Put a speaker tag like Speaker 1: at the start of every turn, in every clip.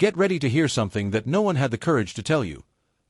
Speaker 1: Get ready to hear something that no one had the courage to tell you.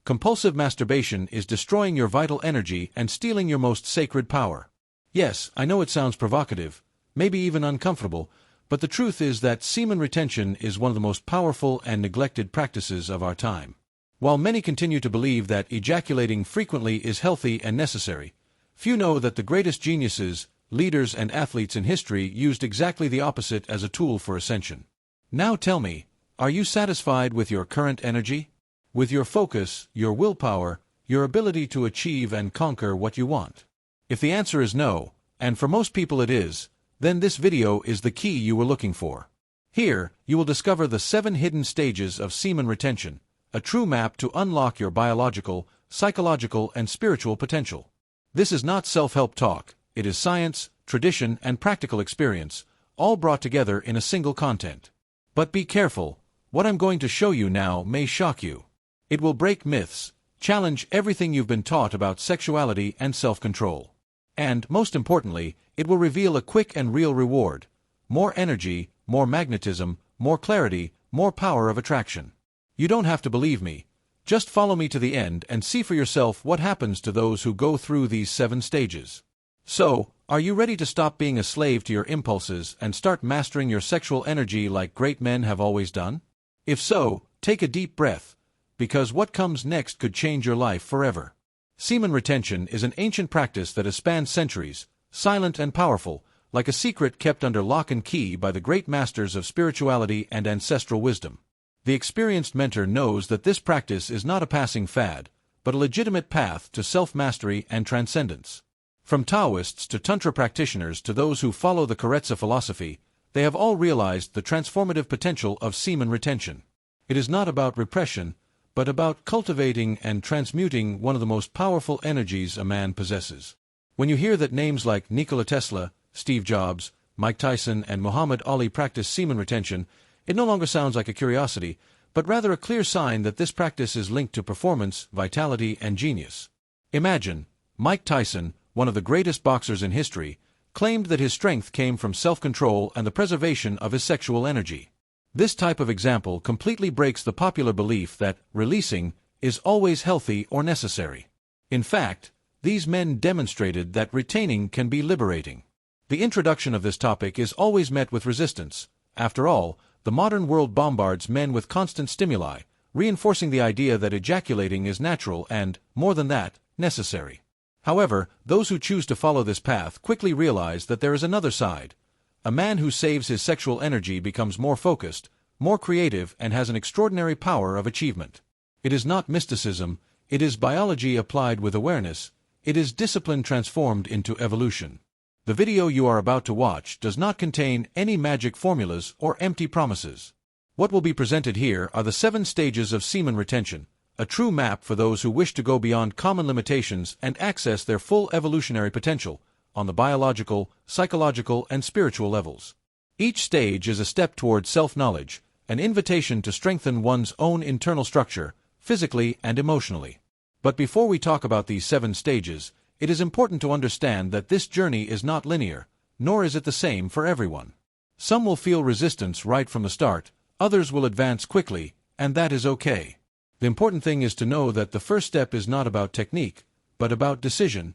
Speaker 1: Compulsive masturbation is destroying your vital energy and stealing your most sacred power. Yes, I know it sounds provocative, maybe even uncomfortable, but the truth is that semen retention is one of the most powerful and neglected practices of our time. While many continue to believe that ejaculating frequently is healthy and necessary, few know that the greatest geniuses, leaders, and athletes in history used exactly the opposite as a tool for ascension. Now tell me, are you satisfied with your current energy? With your focus, your willpower, your ability to achieve and conquer what you want? If the answer is no, and for most people it is, then this video is the key you were looking for. Here, you will discover the 7 hidden stages of semen retention, a true map to unlock your biological, psychological, and spiritual potential. This is not self-help talk, it is science, tradition, and practical experience, all brought together in a single content. But be careful, what I'm going to show you now may shock you. It will break myths, challenge everything you've been taught about sexuality and self-control. And, most importantly, it will reveal a quick and real reward: more energy, more magnetism, more clarity, more power of attraction. You don't have to believe me. Just follow me to the end and see for yourself what happens to those who go through these 7 stages. So, are you ready to stop being a slave to your impulses and start mastering your sexual energy like great men have always done? If so, take a deep breath, because what comes next could change your life forever. Semen retention is an ancient practice that has spanned centuries, silent and powerful, like a secret kept under lock and key by the great masters of spirituality and ancestral wisdom. The experienced mentor knows that this practice is not a passing fad, but a legitimate path to self-mastery and transcendence. From Taoists to Tantra practitioners to those who follow the Karetsa philosophy, they have all realized the transformative potential of semen retention. It is not about repression, but about cultivating and transmuting one of the most powerful energies a man possesses. When you hear that names like Nikola Tesla, Steve Jobs, Mike Tyson, and Muhammad Ali practice semen retention, it no longer sounds like a curiosity, but rather a clear sign that this practice is linked to performance, vitality, and genius. Imagine, Mike Tyson, one of the greatest boxers in history, claimed that his strength came from self-control and the preservation of his sexual energy. This type of example completely breaks the popular belief that releasing is always healthy or necessary. In fact, these men demonstrated that retaining can be liberating. The introduction of this topic is always met with resistance. After all, the modern world bombards men with constant stimuli, reinforcing the idea that ejaculating is natural and, more than that, necessary. However, those who choose to follow this path quickly realize that there is another side. A man who saves his sexual energy becomes more focused, more creative, and has an extraordinary power of achievement. It is not mysticism, it is biology applied with awareness, it is discipline transformed into evolution. The video you are about to watch does not contain any magic formulas or empty promises. What will be presented here are the 7 stages of semen retention, a true map for those who wish to go beyond common limitations and access their full evolutionary potential, on the biological, psychological, and spiritual levels. Each stage is a step toward self-knowledge, an invitation to strengthen one's own internal structure, physically and emotionally. But before we talk about these 7 stages, it is important to understand that this journey is not linear, nor is it the same for everyone. Some will feel resistance right from the start, others will advance quickly, and that is okay. The important thing is to know that the first step is not about technique, but about decision,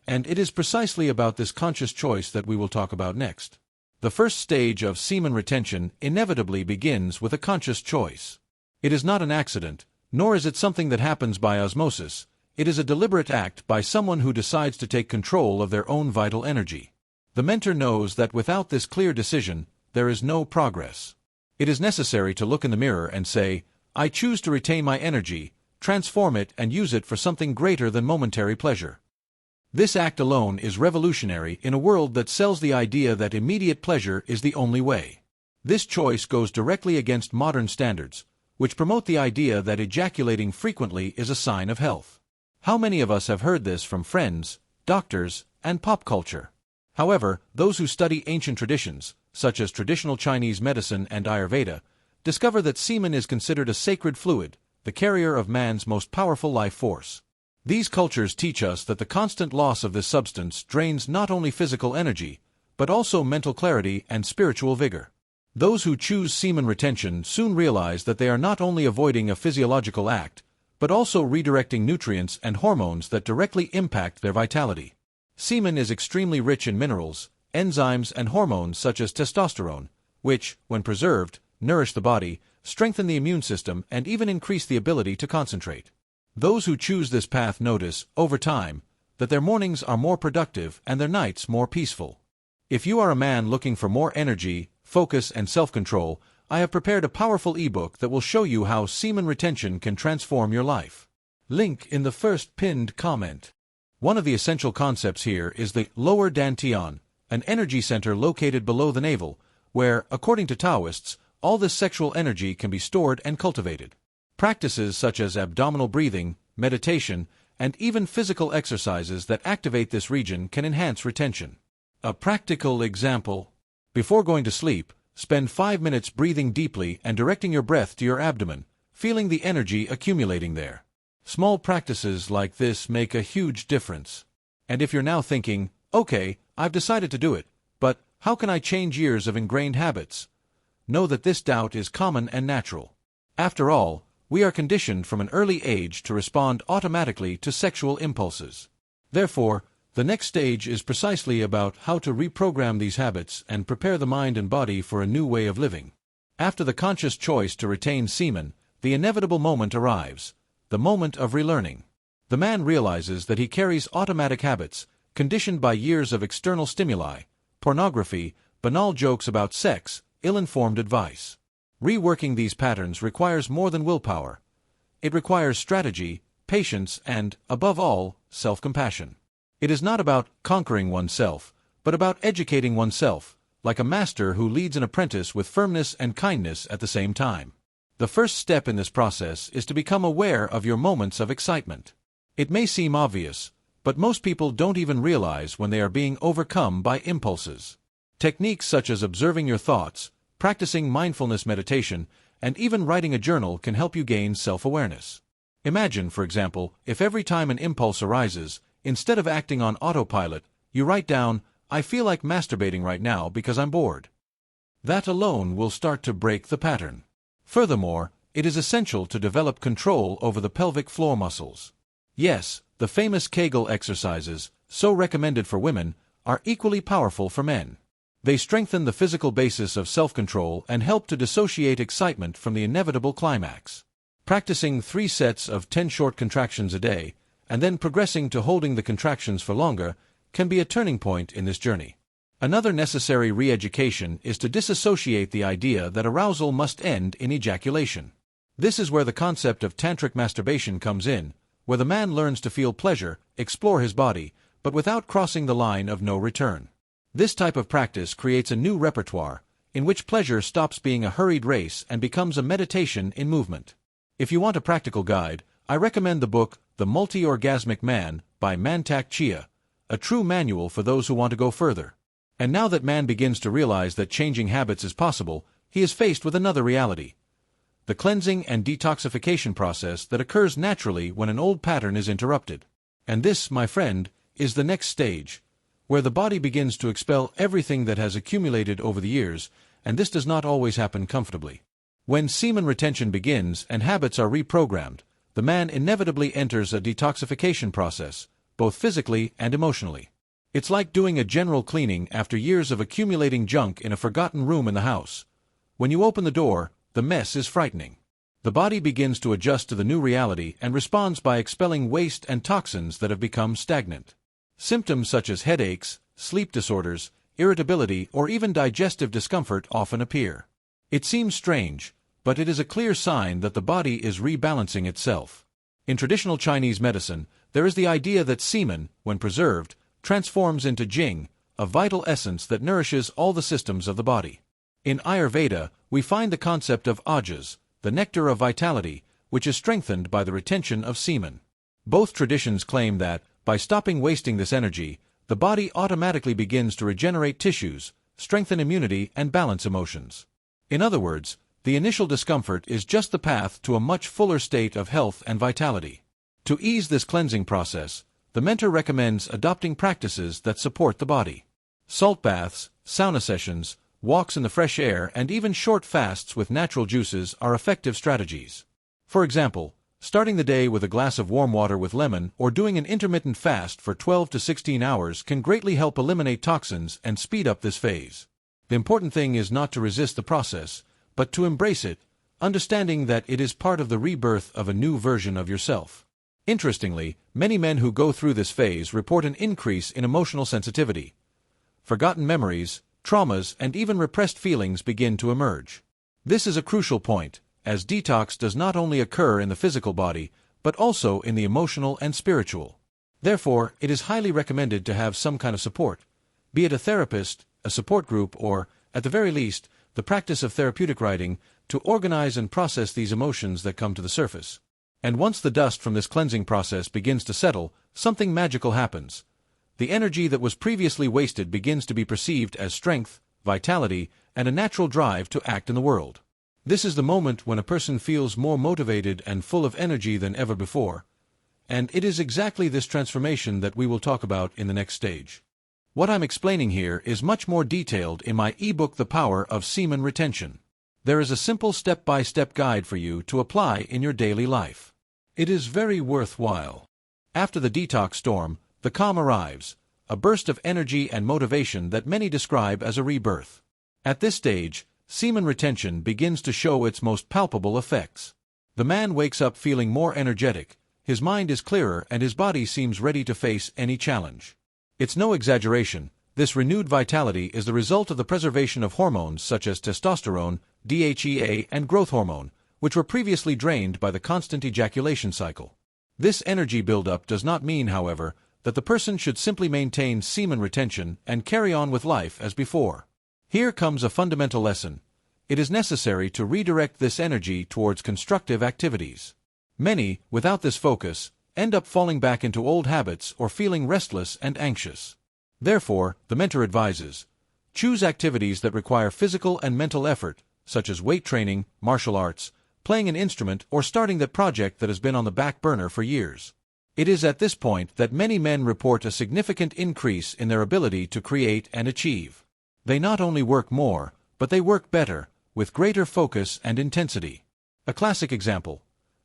Speaker 1: and it is precisely about this conscious choice that we will talk about next. The first stage of semen retention inevitably begins with a conscious choice. It is not an accident, nor is it something that happens by osmosis. It is a deliberate act by someone who decides to take control of their own vital energy. The mentor knows that without this clear decision, there is no progress. It is necessary to look in the mirror and say, "I choose to retain my energy, transform it, and use it for something greater than momentary pleasure." This act alone is revolutionary in a world that sells the idea that immediate pleasure is the only way. This choice goes directly against modern standards, which promote the idea that ejaculating frequently is a sign of health. How many of us have heard this from friends, doctors, and pop culture? However, those who study ancient traditions, such as traditional Chinese medicine and Ayurveda, discover that semen is considered a sacred fluid, the carrier of man's most powerful life force. These cultures teach us that the constant loss of this substance drains not only physical energy, but also mental clarity and spiritual vigor. Those who choose semen retention soon realize that they are not only avoiding a physiological act, but also redirecting nutrients and hormones that directly impact their vitality. Semen is extremely rich in minerals, enzymes, and hormones such as testosterone, which, when preserved, nourish the body, strengthen the immune system, and even increase the ability to concentrate. Those who choose this path notice, over time, that their mornings are more productive and their nights more peaceful. If you are a man looking for more energy, focus, and self-control, I have prepared a powerful ebook that will show you how semen retention can transform your life. Link in the first pinned comment. One of the essential concepts here is the lower dantian, an energy center located below the navel, where, according to Taoists, all this sexual energy can be stored and cultivated. Practices such as abdominal breathing, meditation, and even physical exercises that activate this region can enhance retention. A practical example. Before going to sleep, spend 5 minutes breathing deeply and directing your breath to your abdomen, feeling the energy accumulating there. Small practices like this make a huge difference. And if you're now thinking, okay, I've decided to do it, but how can I change years of ingrained habits? Know that this doubt is common and natural. After all, we are conditioned from an early age to respond automatically to sexual impulses. Therefore, the next stage is precisely about how to reprogram these habits and prepare the mind and body for a new way of living. After the conscious choice to retain semen, the inevitable moment arrives, the moment of relearning. The man realizes that he carries automatic habits, conditioned by years of external stimuli, pornography, banal jokes about sex, ill-informed advice. Reworking these patterns requires more than willpower. It requires strategy, patience, and, above all, self-compassion. It is not about conquering oneself, but about educating oneself, like a master who leads an apprentice with firmness and kindness at the same time. The first step in this process is to become aware of your moments of excitement. It may seem obvious, but most people don't even realize when they are being overcome by impulses. Techniques such as observing your thoughts, practicing mindfulness meditation, and even writing a journal can help you gain self-awareness. Imagine, for example, if every time an impulse arises, instead of acting on autopilot, you write down, "I feel like masturbating right now because I'm bored." That alone will start to break the pattern. Furthermore, it is essential to develop control over the pelvic floor muscles. Yes, the famous Kegel exercises, so recommended for women, are equally powerful for men. They strengthen the physical basis of self-control and help to dissociate excitement from the inevitable climax. Practicing 3 sets of 10 short contractions a day, and then progressing to holding the contractions for longer, can be a turning point in this journey. Another necessary re-education is to disassociate the idea that arousal must end in ejaculation. This is where the concept of tantric masturbation comes in, where the man learns to feel pleasure, explore his body, but without crossing the line of no return. This type of practice creates a new repertoire, in which pleasure stops being a hurried race and becomes a meditation in movement. If you want a practical guide, I recommend the book The Multi-Orgasmic Man by Mantak Chia, a true manual for those who want to go further. And now that man begins to realize that changing habits is possible, he is faced with another reality: the cleansing and detoxification process that occurs naturally when an old pattern is interrupted. And this, my friend, is the next stage, where the body begins to expel everything that has accumulated over the years, and this does not always happen comfortably. When semen retention begins and habits are reprogrammed, the man inevitably enters a detoxification process, both physically and emotionally. It's like doing a general cleaning after years of accumulating junk in a forgotten room in the house. When you open the door, the mess is frightening. The body begins to adjust to the new reality and responds by expelling waste and toxins that have become stagnant. Symptoms such as headaches, sleep disorders, irritability, or even digestive discomfort often appear. It seems strange, but it is a clear sign that the body is rebalancing itself. In traditional Chinese medicine, there is the idea that semen, when preserved, transforms into jing, a vital essence that nourishes all the systems of the body. In Ayurveda, we find the concept of ojas, the nectar of vitality, which is strengthened by the retention of semen. Both traditions claim that, by stopping wasting this energy, the body automatically begins to regenerate tissues, strengthen immunity, and balance emotions. In other words, the initial discomfort is just the path to a much fuller state of health and vitality. To ease this cleansing process, the mentor recommends adopting practices that support the body. Salt baths, sauna sessions, walks in the fresh air, and even short fasts with natural juices are effective strategies. For example, starting the day with a glass of warm water with lemon or doing an intermittent fast for 12 to 16 hours can greatly help eliminate toxins and speed up this phase. The important thing is not to resist the process, but to embrace it, understanding that it is part of the rebirth of a new version of yourself. Interestingly, many men who go through this phase report an increase in emotional sensitivity. Forgotten memories, traumas, and even repressed feelings begin to emerge. This is a crucial point, as detox does not only occur in the physical body, but also in the emotional and spiritual. Therefore, it is highly recommended to have some kind of support, be it a therapist, a support group, or, at the very least, the practice of therapeutic writing, to organize and process these emotions that come to the surface. And once the dust from this cleansing process begins to settle, something magical happens. The energy that was previously wasted begins to be perceived as strength, vitality, and a natural drive to act in the world. This is the moment when a person feels more motivated and full of energy than ever before. And it is exactly this transformation that we will talk about in the next stage. What I'm explaining here is much more detailed in my ebook The Power of Semen Retention. There is a simple step-by-step guide for you to apply in your daily life. It is very worthwhile. After the detox storm, the calm arrives, a burst of energy and motivation that many describe as a rebirth. At this stage, semen retention begins to show its most palpable effects. The man wakes up feeling more energetic, his mind is clearer, and his body seems ready to face any challenge. It's no exaggeration, this renewed vitality is the result of the preservation of hormones such as testosterone, DHEA, and growth hormone, which were previously drained by the constant ejaculation cycle. This energy buildup does not mean, however, that the person should simply maintain semen retention and carry on with life as before. Here comes a fundamental lesson. It is necessary to redirect this energy towards constructive activities. Many, without this focus, end up falling back into old habits or feeling restless and anxious. Therefore, the mentor advises, choose activities that require physical and mental effort, such as weight training, martial arts, playing an instrument, or starting that project that has been on the back burner for years. It is at this point that many men report a significant increase in their ability to create and achieve. They not only work more, but they work better, with greater focus and intensity. A classic example.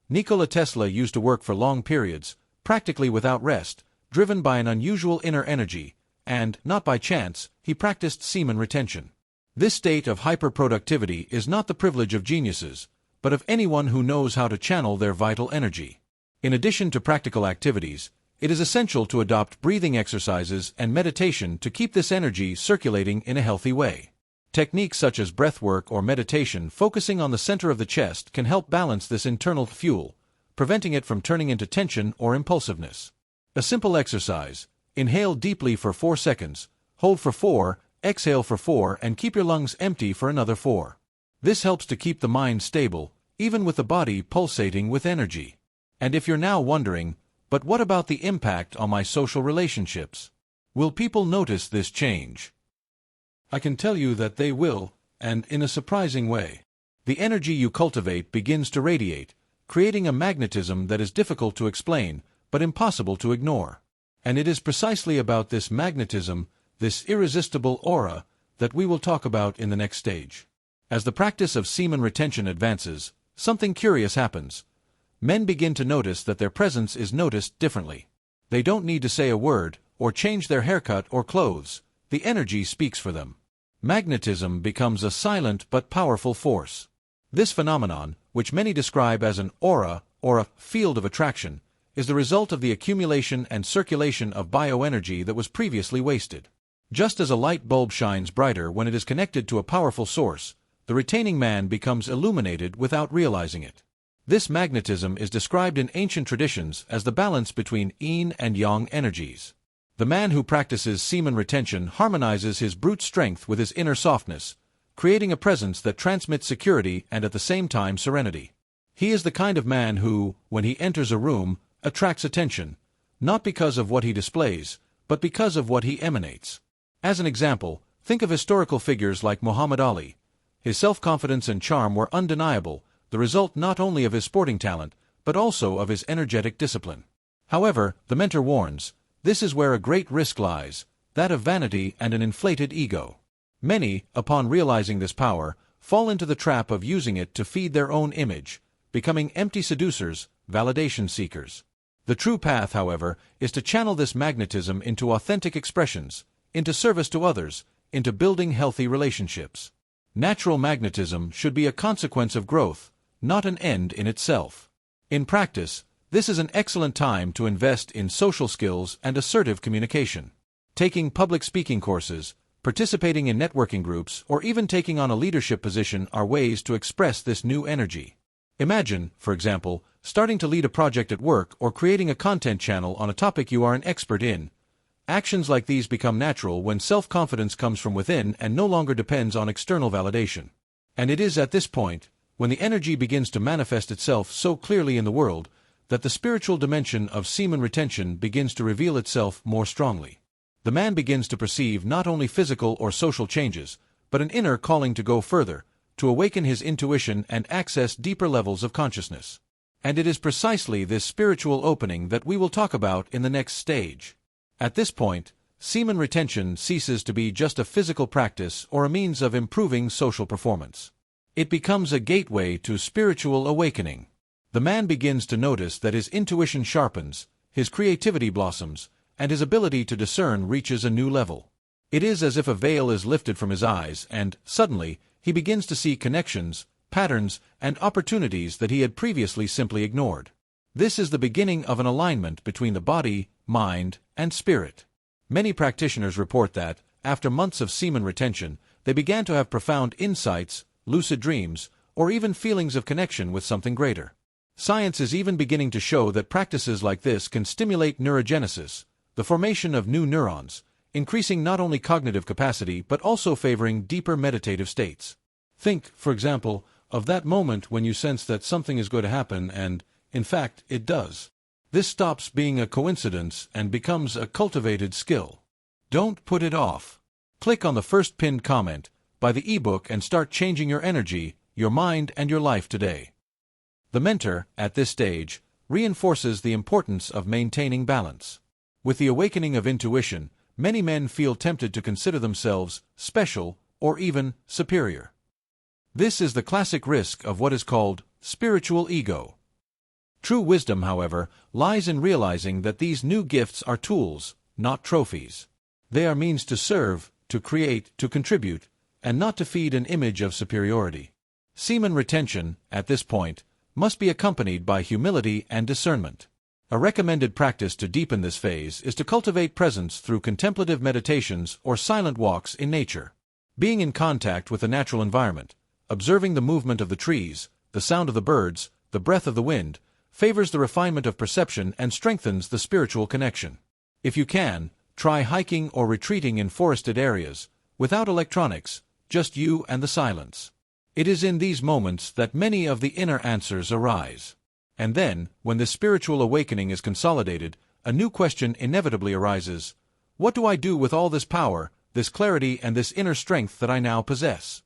Speaker 1: Nikola Tesla used to work for long periods, practically without rest, driven by an unusual inner energy, and, not by chance, he practiced semen retention. This state of hyper-productivity is not the privilege of geniuses, but of anyone who knows how to channel their vital energy. In addition to practical activities, it is essential to adopt breathing exercises and meditation to keep this energy circulating in a healthy way. Techniques such as breathwork or meditation focusing on the center of the chest can help balance this internal fuel, preventing it from turning into tension or impulsiveness. A simple exercise: inhale deeply for 4 seconds, hold for 4, exhale for 4, and keep your lungs empty for another 4. This helps to keep the mind stable, even with the body pulsating with energy. And if you're now wondering, but what about the impact on my social relationships? Will people notice this change? I can tell you that they will, and in a surprising way. The energy you cultivate begins to radiate, creating a magnetism that is difficult to explain, but impossible to ignore. And it is precisely about this magnetism, this irresistible aura, that we will talk about in the next stage. As the practice of semen retention advances, something curious happens. Men begin to notice that their presence is noticed differently. They don't need to say a word, or change their haircut or clothes. The energy speaks for them. Magnetism becomes a silent but powerful force. This phenomenon, which many describe as an aura or a field of attraction, is the result of the accumulation and circulation of bioenergy that was previously wasted. Just as a light bulb shines brighter when it is connected to a powerful source, the retaining man becomes illuminated without realizing it. This magnetism is described in ancient traditions as the balance between yin and yang energies. The man who practices semen retention harmonizes his brute strength with his inner softness, creating a presence that transmits security and at the same time serenity. He is the kind of man who, when he enters a room, attracts attention, not because of what he displays, but because of what he emanates. As an example, think of historical figures like Muhammad Ali. His self-confidence and charm were undeniable, the result not only of his sporting talent, but also of his energetic discipline. However, the mentor warns, this is where a great risk lies, that of vanity and an inflated ego. Many, upon realizing this power, fall into the trap of using it to feed their own image, becoming empty seducers, validation seekers. The true path, however, is to channel this magnetism into authentic expressions, into service to others, into building healthy relationships. Natural magnetism should be a consequence of growth, not an end in itself. In practice, this is an excellent time to invest in social skills and assertive communication. Taking public speaking courses, participating in networking groups, or even taking on a leadership position are ways to express this new energy. Imagine, for example, starting to lead a project at work or creating a content channel on a topic you are an expert in. Actions like these become natural when self-confidence comes from within and no longer depends on external validation. And it is at this point, when the energy begins to manifest itself so clearly in the world, that the spiritual dimension of semen retention begins to reveal itself more strongly. The man begins to perceive not only physical or social changes, but an inner calling to go further, to awaken his intuition and access deeper levels of consciousness. And it is precisely this spiritual opening that we will talk about in the next stage. At this point, semen retention ceases to be just a physical practice or a means of improving social performance. It becomes a gateway to spiritual awakening. The man begins to notice that his intuition sharpens, his creativity blossoms, and his ability to discern reaches a new level. It is as if a veil is lifted from his eyes and, suddenly, he begins to see connections, patterns, and opportunities that he had previously simply ignored. This is the beginning of an alignment between the body, mind, and spirit. Many practitioners report that, after months of semen retention, they began to have profound insights, lucid dreams, or even feelings of connection with something greater. Science is even beginning to show that practices like this can stimulate neurogenesis, the formation of new neurons, increasing not only cognitive capacity but also favoring deeper meditative states. Think, for example, of that moment when you sense that something is going to happen and, in fact, it does. This stops being a coincidence and becomes a cultivated skill. Don't put it off. Click on the first pinned comment, buy the ebook, and start changing your energy, your mind, and your life today. The mentor, at this stage, reinforces the importance of maintaining balance. With the awakening of intuition, many men feel tempted to consider themselves special or even superior. This is the classic risk of what is called spiritual ego. True wisdom, however, lies in realizing that these new gifts are tools, not trophies. They are means to serve, to create, to contribute, and not to feed an image of superiority. Semen retention, at this point, must be accompanied by humility and discernment. A recommended practice to deepen this phase is to cultivate presence through contemplative meditations or silent walks in nature. Being in contact with the natural environment, observing the movement of the trees, the sound of the birds, the breath of the wind, favors the refinement of perception and strengthens the spiritual connection. If you can, try hiking or retreating in forested areas, without electronics, just you and the silence. It is in these moments that many of the inner answers arise. And then, when this spiritual awakening is consolidated, a new question inevitably arises. What do I do with all this power, this clarity, and this inner strength that I now possess?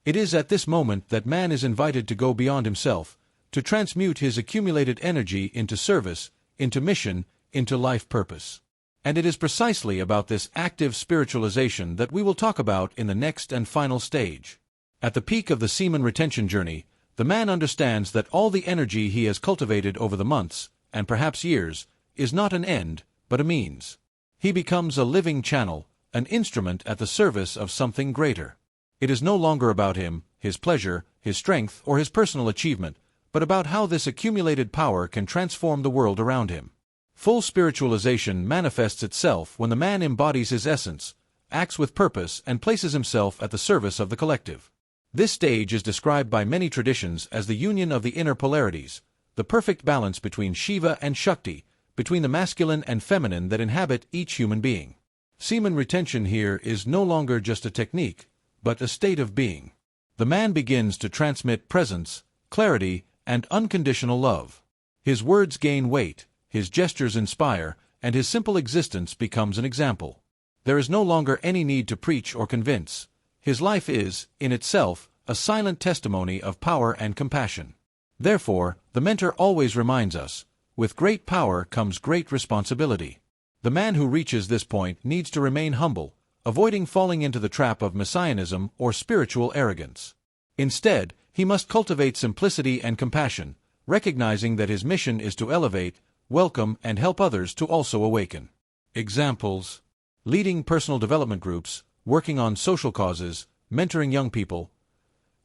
Speaker 1: It is at this moment that man is invited to go beyond himself, to transmute his accumulated energy into service, into mission, into life purpose. And it is precisely about this active spiritualization that we will talk about in the next and final stage. At the peak of the semen retention journey, the man understands that all the energy he has cultivated over the months, and perhaps years, is not an end, but a means. He becomes a living channel, an instrument at the service of something greater. It is no longer about him, his pleasure, his strength, or his personal achievement, but about how this accumulated power can transform the world around him. Full spiritualization manifests itself when the man embodies his essence, acts with purpose, and places himself at the service of the collective. This stage is described by many traditions as the union of the inner polarities, the perfect balance between Shiva and Shakti, between the masculine and feminine that inhabit each human being. Semen retention here is no longer just a technique, but a state of being. The man begins to transmit presence, clarity, and unconditional love. His words gain weight, his gestures inspire, and his simple existence becomes an example. There is no longer any need to preach or convince. His life is, in itself, a silent testimony of power and compassion. Therefore, the mentor always reminds us, with great power comes great responsibility. The man who reaches this point needs to remain humble, avoiding falling into the trap of messianism or spiritual arrogance. Instead, he must cultivate simplicity and compassion, recognizing that his mission is to elevate, welcome, and help others to also awaken. Examples: leading personal development groups, working on social causes, mentoring young people.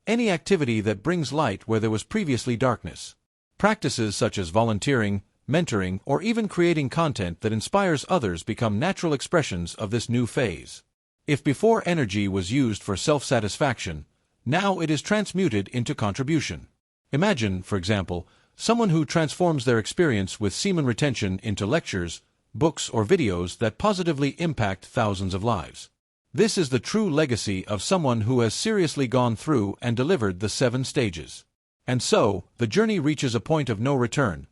Speaker 1: Any activity that brings light where there was previously darkness. Practices such as volunteering, mentoring, or even creating content that inspires others become natural expressions of this new phase. If before energy was used for self-satisfaction, now it is transmuted into contribution. Imagine, for example, someone who transforms their experience with semen retention into lectures, books, or videos that positively impact thousands of lives. This is the true legacy of someone who has seriously gone through and delivered the 7 stages. And so, the journey reaches a point of no return.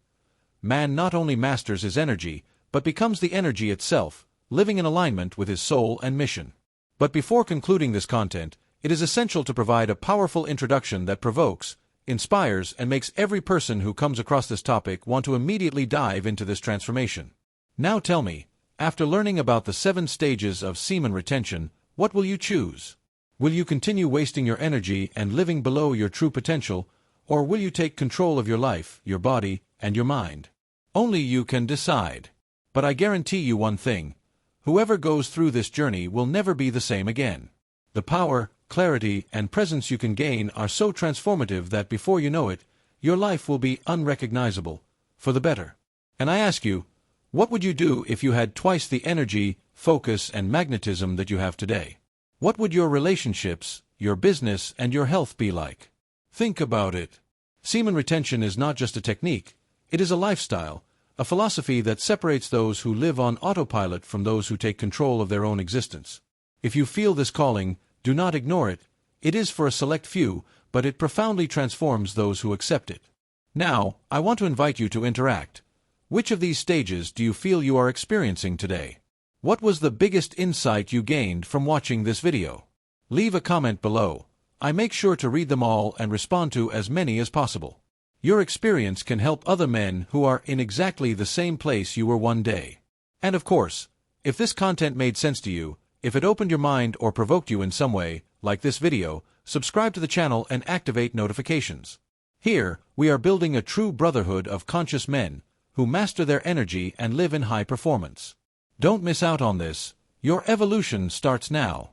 Speaker 1: Man not only masters his energy, but becomes the energy itself, living in alignment with his soul and mission. But before concluding this content, it is essential to provide a powerful introduction that provokes, inspires, and makes every person who comes across this topic want to immediately dive into this transformation. Now tell me, after learning about the 7 stages of semen retention, what will you choose? Will you continue wasting your energy and living below your true potential, or will you take control of your life, your body, and your mind? Only you can decide. But I guarantee you one thing: whoever goes through this journey will never be the same again. The power, clarity, and presence you can gain are so transformative that before you know it, your life will be unrecognizable, for the better. And I ask you, what would you do if you had twice the energy, focus, and magnetism that you have today? What would your relationships, your business, and your health be like? Think about it. Semen retention is not just a technique, it is a lifestyle, a philosophy that separates those who live on autopilot from those who take control of their own existence. If you feel this calling, do not ignore it. It is for a select few, but it profoundly transforms those who accept it. Now, I want to invite you to interact. Which of these stages do you feel you are experiencing today? What was the biggest insight you gained from watching this video? Leave a comment below. I make sure to read them all and respond to as many as possible. Your experience can help other men who are in exactly the same place you were one day. And of course, if this content made sense to you, if it opened your mind or provoked you in some way, like this video, subscribe to the channel and activate notifications. Here, we are building a true brotherhood of conscious men who master their energy and live in high performance. Don't miss out on this. Your evolution starts now.